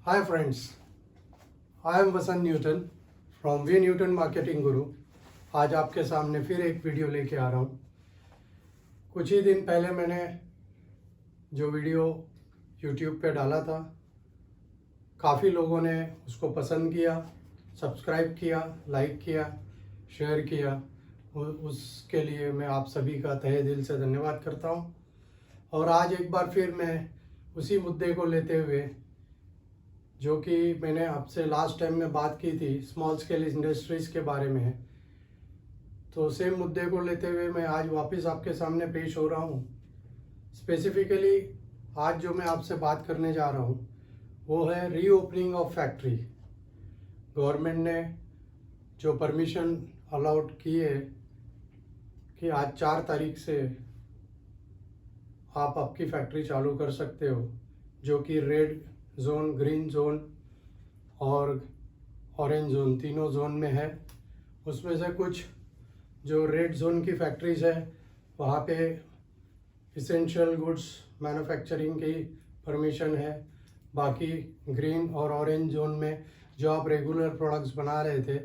Hi friends, I am Vasant Newton from V Newton marketing guru. आज आपके सामने फिर एक वीडियो लेके आ रहा हूँ। कुछ ही दिन पहले मैंने जो वीडियो YouTube पे डाला था, काफ़ी लोगों ने उसको पसंद किया, सब्सक्राइब किया, लाइक किया, शेयर किया। उसके लिए मैं आप सभी का तहे दिल से धन्यवाद करता हूँ। और आज एक बार फिर मैं उसी मुद्दे को लेते हुए, जो कि मैंने आपसे लास्ट टाइम में बात की थी स्मॉल स्केल इंडस्ट्रीज़ के बारे में, तो सेम मुद्दे को लेते हुए मैं आज वापस आपके सामने पेश हो रहा हूँ। स्पेसिफिकली आज जो मैं आपसे बात करने जा रहा हूँ वो है रीओपनिंग ऑफ फैक्ट्री। गवर्नमेंट ने जो परमिशन अलाउड की है कि आज 4 तारीख से आप आपकी फैक्ट्री चालू कर सकते हो, जो कि रेड जोन, ग्रीन जोन और ऑरेंज जोन तीनों जोन में है। उसमें से कुछ जो रेड जोन की फैक्ट्रीज़ है वहाँ पे इसेंशियल गुड्स मैन्युफैक्चरिंग की परमिशन है। बाकी ग्रीन और ऑरेंज जोन में जो आप रेगुलर प्रोडक्ट्स बना रहे थे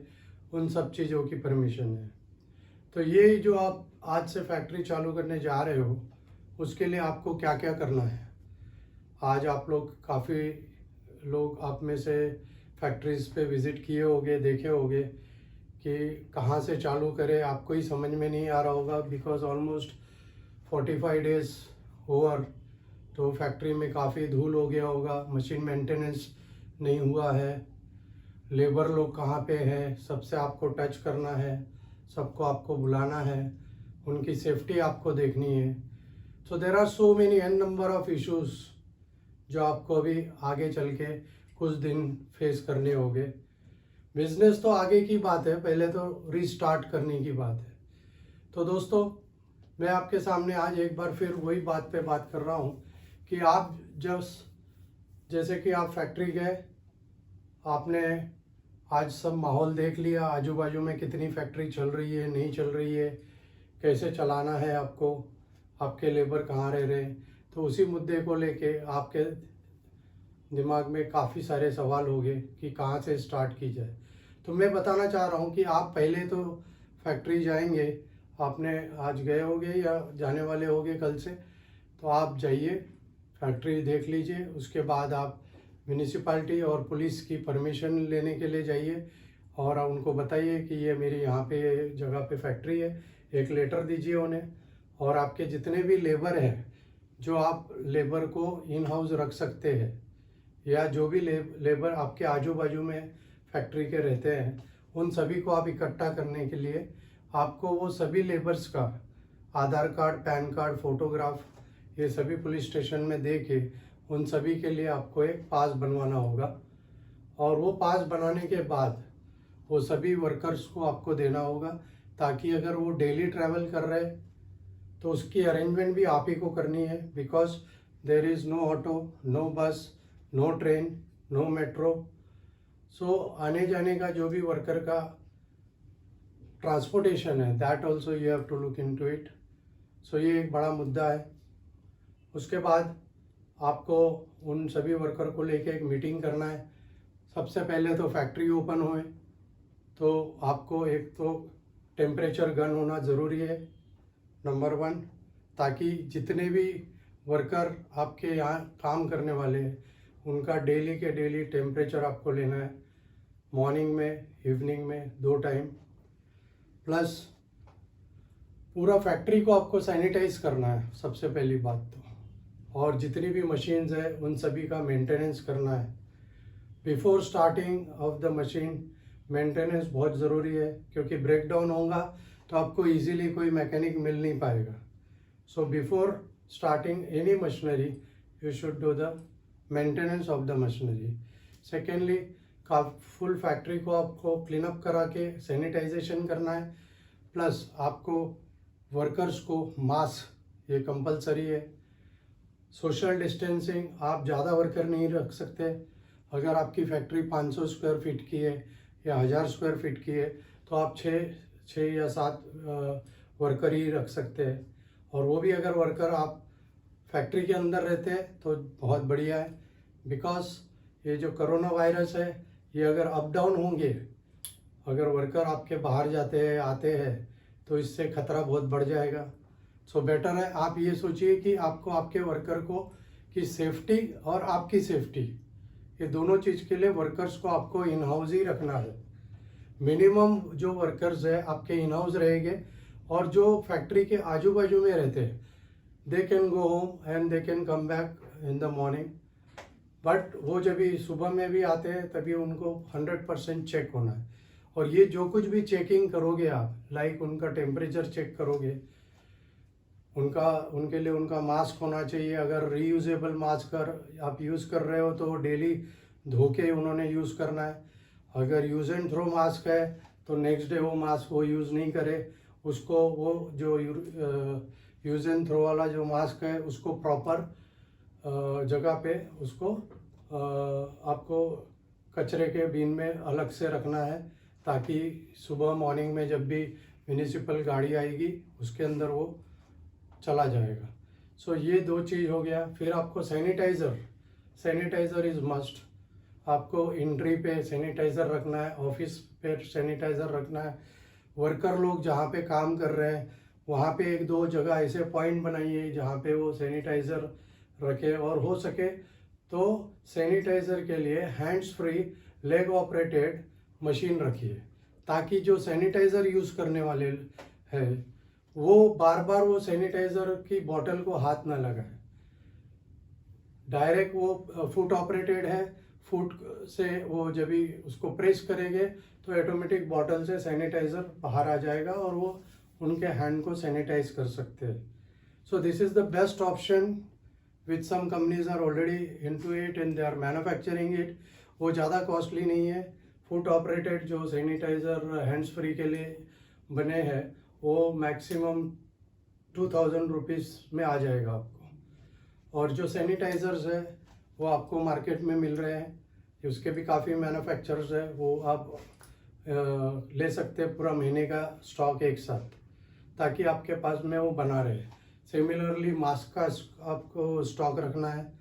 उन सब चीज़ों की परमिशन है। तो ये जो आप आज से फैक्ट्री चालू करने जा रहे हो उसके लिए आपको क्या क्या करना है, आज आप लोग काफ़ी लोग आप में से फैक्ट्रीज़ पे विज़िट किए होंगे, देखे होंगे कि कहाँ से चालू करें, आपको ही समझ में नहीं आ रहा होगा। बिकॉज ऑलमोस्ट 45 डेज़ ओवर, तो फैक्ट्री में काफ़ी धूल हो गया होगा, मशीन मेंटेनेंस नहीं हुआ है, लेबर लोग कहाँ पे हैं, सबसे आपको टच करना है, सबको आपको बुलाना है, उनकी सेफ्टी आपको देखनी है। So there are so many an number of issues जो आपको अभी आगे चल के कुछ दिन फेस करने होंगे। बिजनेस तो आगे की बात है, पहले तो रीस्टार्ट करने की बात है। तो दोस्तों, मैं आपके सामने आज एक बार फिर वही बात पे बात कर रहा हूँ कि आप जैसे कि आप फैक्ट्री गए, आपने आज सब माहौल देख लिया, आजू बाजू में कितनी फैक्ट्री चल रही है, नहीं चल रही है, कैसे चलाना है आपको, आपके लेबर कहाँ रह रहे हैं। तो उसी मुद्दे को लेके आपके दिमाग में काफ़ी सारे सवाल होंगे कि कहाँ से स्टार्ट की जाए। तो मैं बताना चाह रहा हूँ कि आप पहले तो फैक्ट्री जाएंगे, आपने आज गए होंगे या जाने वाले होंगे कल से, तो आप जाइए, फैक्ट्री देख लीजिए। उसके बाद आप म्यूनिसिपैलिटी और पुलिस की परमिशन लेने के लिए जाइए और उनको बताइए कि ये मेरी यहाँ पे जगह पे फैक्ट्री है, एक लेटर दीजिए उन्हें। और आपके जितने भी लेबर हैं, जो आप लेबर को इन हाउस रख सकते हैं, या जो भी लेबर आपके आजू बाजू में फैक्ट्री के रहते हैं, उन सभी को आप इकट्ठा करने के लिए आपको वो सभी लेबर्स का आधार कार्ड, पैन कार्ड, फोटोग्राफ, ये सभी पुलिस स्टेशन में दे के उन सभी के लिए आपको एक पास बनवाना होगा। और वो पास बनाने के बाद वो सभी वर्कर्स को आपको देना होगा, ताकि अगर वो डेली ट्रैवल कर रहे तो उसकी अरेंजमेंट भी आप ही को करनी है। Because there is no auto, no bus, no train, no metro. So आने जाने का जो भी वर्कर का ट्रांसपोर्टेशन है, that also you have to look into it. So ये एक बड़ा मुद्दा है। उसके बाद आपको उन सभी वर्कर को लेके एक मीटिंग करना है। सबसे पहले तो फैक्ट्री ओपन होए तो आपको एक तो टेम्परेचर गन होना ज़रूरी है, नंबर 1, ताकि जितने भी वर्कर आपके यहाँ काम करने वाले हैं उनका डेली के डेली टेम्परेचर आपको लेना है, मॉर्निंग में, इवनिंग में, 2 टाइम। प्लस पूरा फैक्ट्री को आपको सैनिटाइज करना है सबसे पहली बात तो। और जितनी भी मशीन्स है उन सभी का मेंटेनेंस करना है। Before starting of the machine maintenance बहुत ज़रूरी है, क्योंकि ब्रेक डाउन होगा तो आपको इजीली कोई मैकेनिक मिल नहीं पाएगा। So before starting any machinery you should do the maintenance of the machinery. Secondly, का फुल फैक्ट्री को आपको क्लीन अप करा के सैनिटाइजेशन करना है। प्लस आपको वर्कर्स को मास्क, ये कंपलसरी है। सोशल डिस्टेंसिंग, आप ज़्यादा वर्कर नहीं रख सकते। अगर आपकी फैक्ट्री 500 स्क्वायर फीट की है या 1000 स्क्वायर फीट की है तो आप 6 या 7 वर्कर ही रख सकते हैं। और वो भी अगर वर्कर आप फैक्ट्री के अंदर रहते हैं तो बहुत बढ़िया है। बिकॉज ये जो कोरोना वायरस है, ये अगर अप डाउन होंगे, अगर वर्कर आपके बाहर जाते हैं आते हैं, तो इससे खतरा बहुत बढ़ जाएगा। सो बेटर है आप ये सोचिए कि आपको आपके वर्कर को की सेफ्टी और आपकी सेफ्टी, ये दोनों चीज़ के लिए वर्कर्स को आपको इन हाउस ही रखना है। मिनिमम जो वर्कर्स है आपके इन हाउस रहेंगे, और जो फैक्ट्री के आजू बाजू में रहते हैं they can go home and they can come back in the morning, but वो जब भी सुबह में भी आते हैं तभी उनको 100% चेक होना है। और ये जो कुछ भी चेकिंग करोगे आप, लाइक उनका टेम्परेचर चेक करोगे, उनके लिए उनका मास्क होना चाहिए। अगर रीयूजेबल मास्क आप यूज़ कर रहे हो तो डेली धो के उन्होंने यूज़ करना है। अगर यूज़ एंड थ्रो मास्क है तो नेक्स्ट डे वो मास्क वो यूज़ नहीं करे, उसको वो जो यूज़ एंड थ्रो वाला जो मास्क है उसको प्रॉपर जगह पे उसको आपको कचरे के बिन में अलग से रखना है, ताकि सुबह मॉर्निंग में जब भी म्यूनिसिपल गाड़ी आएगी उसके अंदर वो चला जाएगा। सो ये दो चीज़ हो गया। फिर आपको सैनिटाइज़र इज़ मस्ट। आपको एंट्री पे सैनिटाइज़र रखना है, ऑफिस पे सैनिटाइज़र रखना है। वर्कर लोग जहाँ पे काम कर रहे हैं वहाँ पे एक दो जगह ऐसे पॉइंट बनाइए जहाँ पे वो सैनिटाइज़र रखे, और हो सके तो सैनिटाइज़र के लिए hands free leg operated machine रखिए, ताकि जो सैनिटाइज़र यूज़ करने वाले हैं वो बार बार वो सैनिटाइज़र की बोतल को हाथ ना लगाए। डायरेक्ट वो फुट ऑपरेटेड है, फुट से वो जब भी उसको प्रेस करेंगे तो ऑटोमेटिक बॉटल से सैनिटाइज़र बाहर आ जाएगा और वो उनके हैंड को सैनिटाइज कर सकते हैं। So this is the best option which some companies are already into it and they are manufacturing it. वो ज़्यादा कॉस्टली नहीं है। फुट ऑपरेटेड जो सैनिटाइज़र हैंड्स फ्री के लिए बने हैं वो मैक्सिमम 2000 रुपीज़ में आ जाएगा आपको। और जो सैनिटाइज़र्स है वो आपको मार्केट में मिल रहे हैं, उसके भी काफ़ी मैन्युफैक्चरर्स है, वो आप ले सकते हैं पूरा महीने का स्टॉक एक साथ, ताकि आपके पास में वो बना रहे। सिमिलरली मास्क का आपको स्टॉक रखना है।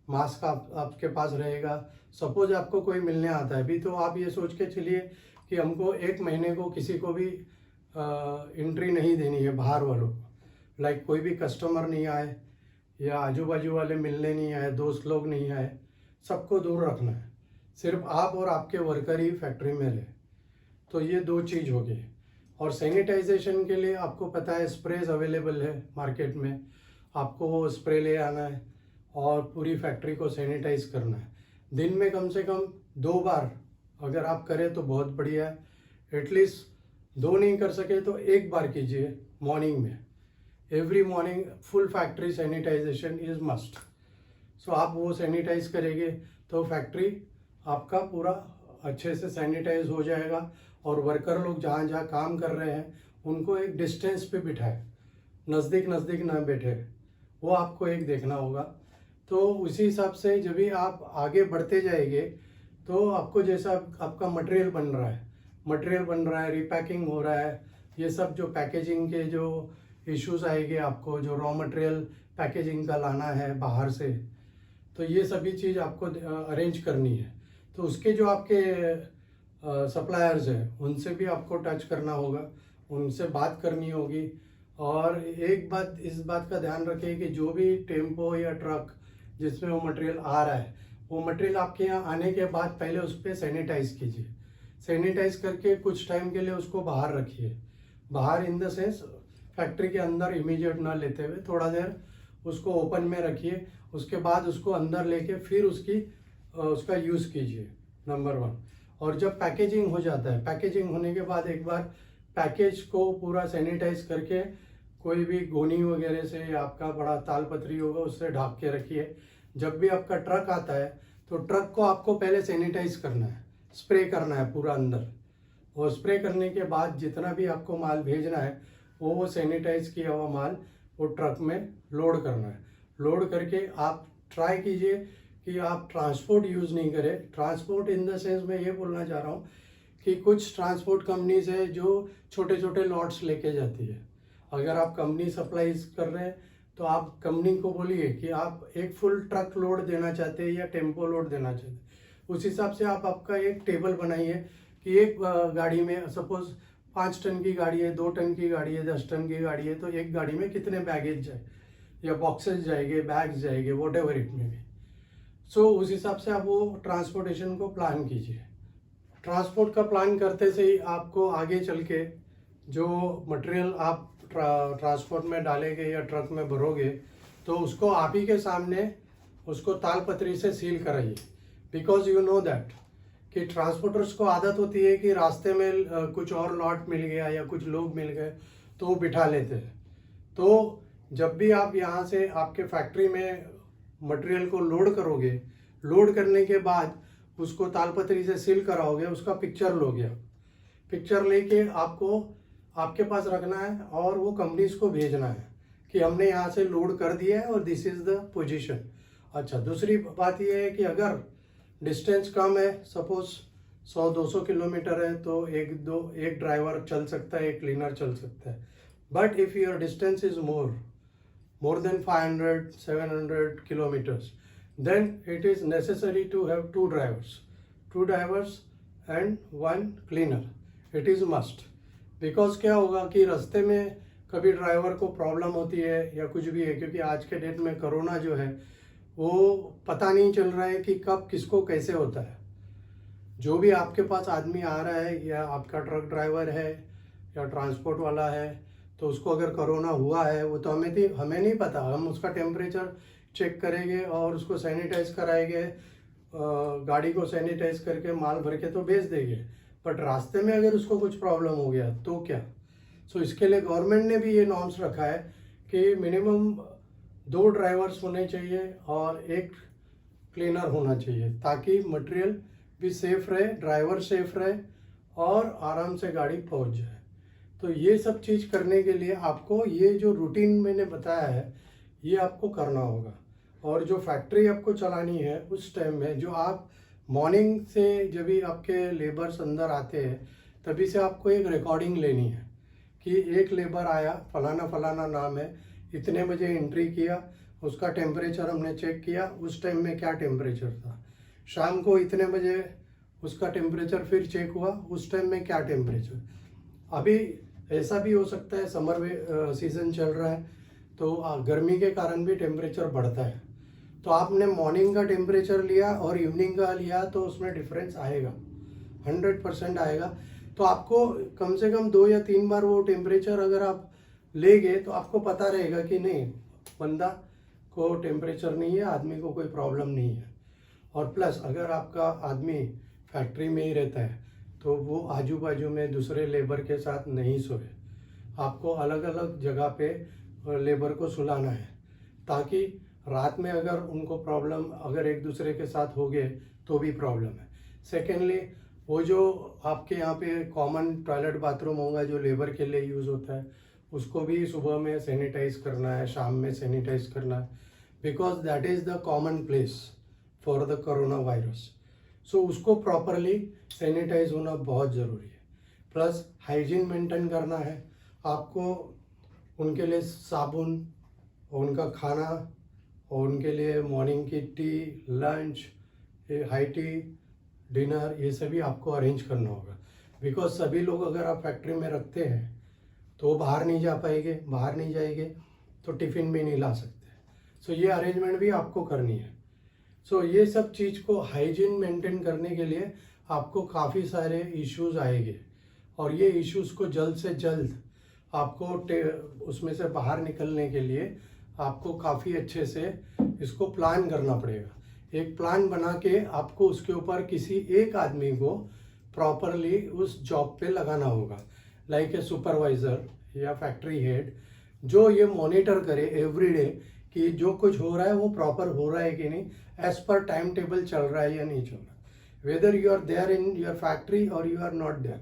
मास्क आपके पास रहेगा। सपोज आपको कोई मिलने आता है भी, तो आप ये सोच के चलिए कि हमको एक महीने को किसी को भी एंट्री नहीं देनी है बाहर वालों को। लाइक कोई भी कस्टमर नहीं आए या आजू बाजू वाले मिलने नहीं आए, दोस्त लोग नहीं आए, सबको दूर रखना है। सिर्फ आप और आपके वर्कर ही फैक्ट्री में रहे। तो ये दो चीज़ हो गई। और सैनिटाइजेशन के लिए आपको पता है स्प्रेज अवेलेबल है मार्केट में, आपको वो स्प्रे ले आना है और पूरी फैक्ट्री को सैनिटाइज करना है। दिन में कम से कम 2 बार अगर आप करें तो बहुत बढ़िया है। एटलीस्ट 2 नहीं कर सके तो 1 बार कीजिए मॉर्निंग में। Every morning full factory sanitization is must. So आप वो सैनिटाइज करेंगे तो फैक्ट्री आपका पूरा अच्छे से सैनिटाइज हो जाएगा। और वर्कर लोग जहाँ जहाँ काम कर रहे हैं उनको एक डिस्टेंस पे बिठाए, नज़दीक ना बैठे, वो आपको एक देखना होगा। तो उसी हिसाब से जब भी आप आगे बढ़ते जाएंगे तो आपको जैसा आपका मटेरियल बन रहा है, रिपैकिंग हो रहा है, ये सब जो पैकेजिंग के जो इश्यूज आएंगे, आपको जो रॉ मटेरियल पैकेजिंग का लाना है बाहर से, तो ये सभी चीज़ आपको अरेंज करनी है। तो उसके जो आपके सप्लायर्स हैं उनसे भी आपको टच करना होगा, उनसे बात करनी होगी। और एक बात, इस बात का ध्यान रखें कि जो भी टेम्पो या ट्रक जिसमें वो मटेरियल आ रहा है, वो मटेरियल आपके यहाँ आने के बाद पहले उस पर सैनिटाइज कीजिए। सैनिटाइज करके कुछ टाइम के लिए उसको बाहर रखिए। बाहर इन द सेंस फैक्ट्री के अंदर इमीडिएट ना लेते हुए थोड़ा देर उसको ओपन में रखिए। उसके बाद उसको अंदर लेके फिर उसका यूज़ कीजिए, नंबर 1। और जब पैकेजिंग हो जाता है, पैकेजिंग होने के बाद एक बार पैकेज को पूरा सैनिटाइज करके कोई भी गोनी वगैरह से या आपका बड़ा तालपत्री होगा उससे ढक के रखिए। जब भी आपका ट्रक आता है तो ट्रक को आपको पहले सैनिटाइज करना है, स्प्रे करना है पूरा अंदर। और स्प्रे करने के बाद जितना भी आपको माल भेजना है वो सैनिटाइज किया हुआ माल वो ट्रक में लोड करना है। लोड करके आप ट्राई कीजिए कि आप ट्रांसपोर्ट यूज़ नहीं करें। ट्रांसपोर्ट इन द सेंस मैं ये बोलना चाह रहा हूँ कि कुछ ट्रांसपोर्ट कंपनीज है जो छोटे छोटे लॉट्स लेके जाती है। अगर आप कंपनी सप्लाईज कर रहे हैं तो आप कंपनी को बोलिए कि आप एक फुल ट्रक लोड देना चाहते हैं या टेम्पो लोड देना चाहते हैं, उस हिसाब से आप आपका एक टेबल बनाइए कि एक गाड़ी में सपोज 5 टन की गाड़ी है, 2 टन की गाड़ी है, 10 टन की गाड़ी है, तो एक गाड़ी में कितने बैगेज जाए या बॉक्सेस जाएंगे, बैग्स जाएंगे, वॉट एवर इट में भी। सो उस हिसाब से आप वो ट्रांसपोर्टेशन को प्लान कीजिए। ट्रांसपोर्ट का प्लान करते से ही आपको आगे चल के जो मटेरियल आप ट्रांसपोर्ट में डालेंगे या ट्रक में भरोगे, तो उसको आप ही के सामने उसको तालपत्री से सील कराइए। बिकॉज यू नो दैट कि ट्रांसपोर्टर्स को आदत होती है कि रास्ते में कुछ और लॉट मिल गया या कुछ लोग मिल गए तो वो बिठा लेते हैं। तो जब भी आप यहाँ से आपके फैक्ट्री में मटेरियल को लोड करोगे, लोड करने के बाद उसको तालपत्री से सील कराओगे, उसका पिक्चर लोगे। पिक्चर लेके आपको आपके पास रखना है और वो कंपनीज को भेजना है कि हमने यहाँ से लोड कर दिया है और दिस इज़ द पोजीशन। अच्छा, दूसरी बात ये है कि अगर डिस्टेंस कम है, सपोज 100-200 किलोमीटर है, तो एक ड्राइवर चल सकता है, एक क्लीनर चल सकता है। But if your distance is more than 500-700 kilometers, then it is necessary to have two drivers and one cleaner. It is must. Because क्या होगा कि रास्ते में कभी ड्राइवर को प्रॉब्लम होती है या कुछ भी है, क्योंकि आज के डेट में कोरोना जो है वो पता नहीं चल रहा है कि कब किसको कैसे होता है। जो भी आपके पास आदमी आ रहा है या आपका ट्रक ड्राइवर है या ट्रांसपोर्ट वाला है, तो उसको अगर कोरोना हुआ है वो तो हमें नहीं पता। हम उसका टेम्परेचर चेक करेंगे और उसको सैनिटाइज कराएंगे, गाड़ी को सैनिटाइज करके माल भर के तो भेज देंगे। बट रास्ते में अगर उसको कुछ प्रॉब्लम हो गया तो क्या? सो इसके लिए गवर्नमेंट ने भी ये नॉर्म्स रखा है कि मिनिमम 2 ड्राइवर्स होने चाहिए और एक क्लीनर होना चाहिए, ताकि मटेरियल भी सेफ रहे, ड्राइवर सेफ रहे और आराम से गाड़ी पहुंच जाए। तो ये सब चीज़ करने के लिए आपको ये जो रूटीन मैंने बताया है ये आपको करना होगा। और जो फैक्ट्री आपको चलानी है उस टाइम में, जो आप मॉर्निंग से जब भी आपके लेबर्स अंदर आते हैं तभी से आपको एक रिकॉर्डिंग लेनी है कि एक लेबर आया, फलाना फलाना नाम है, इतने बजे एंट्री किया, उसका टेम्परेचर हमने चेक किया, उस टाइम में क्या टेम्परेचर था, शाम को इतने बजे उसका टेम्परेचर फिर चेक हुआ, उस टाइम में क्या टेम्परेचर। अभी ऐसा भी हो सकता है समर सीज़न चल रहा है तो गर्मी के कारण भी टेम्परेचर बढ़ता है, तो आपने मॉर्निंग का टेम्परेचर लिया और इवनिंग का लिया तो उसमें डिफरेंस आएगा, 100% आएगा। तो आपको कम से कम 2 या 3 बार वो टेम्परेचर अगर आप ले गए तो आपको पता रहेगा कि नहीं, बंदा को टेम्परेचर नहीं है, आदमी को कोई प्रॉब्लम नहीं है। और प्लस अगर आपका आदमी फैक्ट्री में ही रहता है तो वो आजू बाजू में दूसरे लेबर के साथ नहीं सोए, आपको अलग अलग जगह पे लेबर को सुलाना है, ताकि रात में अगर उनको प्रॉब्लम अगर एक दूसरे के साथ हो गए तो भी प्रॉब्लम है। सेकेंडली, वो जो आपके यहाँ पे कॉमन टॉयलेट बाथरूम होगा जो लेबर के लिए यूज़ होता है, उसको भी सुबह में सैनिटाइज करना है, शाम में सैनिटाइज करना है, because that is the common place for the corona virus. So उसको प्रॉपरली सैनिटाइज होना बहुत ज़रूरी है। प्लस हाइजीन मेंटेन करना है आपको, उनके लिए साबुन, उनका खाना और उनके लिए मॉर्निंग की T, lunch, high tea, dinner, ये सभी आपको अरेंज करना होगा। बिकॉज सभी लोग अगर आप फैक्ट्री में रखते हैं तो बाहर नहीं जा पाएंगे, बाहर नहीं जाएंगे तो टिफ़िन भी नहीं ला सकते। सो ये अरेंजमेंट भी आपको करनी है। सो ये सब चीज़ को हाइजीन मेंटेन करने के लिए आपको काफ़ी सारे इश्यूज आएंगे और ये इश्यूज को जल्द से जल्द आपको उसमें से बाहर निकलने के लिए आपको काफ़ी अच्छे से इसको प्लान करना पड़ेगा। एक प्लान बना के आपको उसके ऊपर किसी एक आदमी को प्रॉपरली उस जॉब पे लगाना होगा, लाइक ए सुपरवाइज़र या फैक्ट्री हेड, जो ये मॉनिटर करे एवरीडे कि जो कुछ हो रहा है वो प्रॉपर हो रहा है कि नहीं, एज पर टाइम टेबल चल रहा है या नहीं चल रहा, whether you are there in your factory और यू आर नॉट देयर,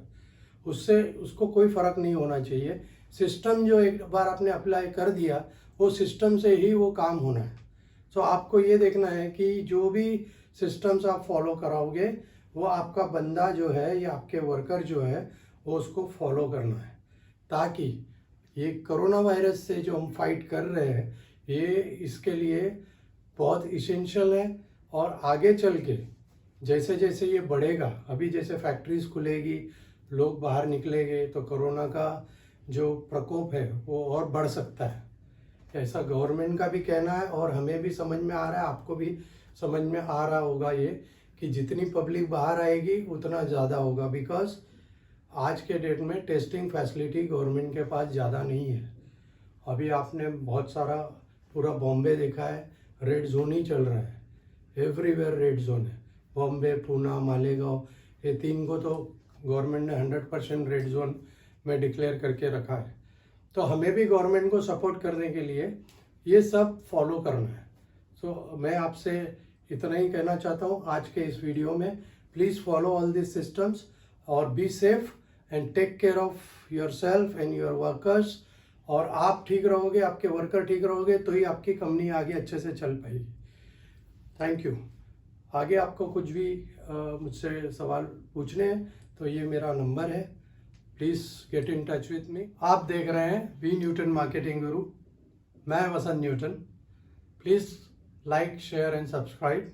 उससे उसको कोई फ़र्क नहीं होना चाहिए। सिस्टम जो एक बार आपने अप्लाई कर दिया वो सिस्टम से ही वो काम होना है। सो आपको ये देखना है कि जो भी सिस्टम्स आप फॉलो कराओगे वो आपका बंदा जो है या आपके वर्कर जो है वो उसको फॉलो करना है, ताकि ये कोरोना वायरस से जो हम फाइट कर रहे हैं ये इसके लिए बहुत इसेंशियल है। और आगे चल के जैसे जैसे ये बढ़ेगा, अभी जैसे फैक्ट्रीज खुलेगी, लोग बाहर निकलेंगे, तो कोरोना का जो प्रकोप है वो और बढ़ सकता है। ऐसा गवर्नमेंट का भी कहना है और हमें भी समझ में आ रहा है, आपको भी समझ में आ रहा होगा ये, कि जितनी पब्लिक बाहर आएगी उतना ज़्यादा होगा। बिकॉज आज के डेट में टेस्टिंग फैसिलिटी गवर्नमेंट के पास ज़्यादा नहीं है। अभी आपने बहुत सारा पूरा बॉम्बे देखा है, रेड जोन ही चल रहा है, एवरीवेयर रेड जोन है। बॉम्बे, पूना, मालेगांव, ये 3 को तो गवर्नमेंट ने 100% रेड जोन में डिक्लेयर करके रखा है। तो हमें भी गवर्नमेंट को सपोर्ट करने के लिए ये सब फॉलो करना है। सो मैं आपसे इतना ही कहना चाहता हूँ आज के इस वीडियो में। Please follow all this systems और be safe and take care of your self and your workers. और आप ठीक रहोगे, आपके वर्कर ठीक रहोगे, तो ही आपकी कंपनी आगे अच्छे से चल पाएगी। Thank you. आगे आपको कुछ भी मुझसे सवाल पूछने हैं तो ये मेरा नंबर है, please get in touch with me. आप देख रहे हैं वी न्यूटन मार्केटिंग गुरु, मैं Vasant Newton. Please like, share and subscribe.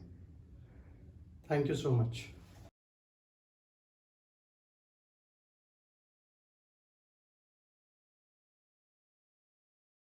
Thank you so much.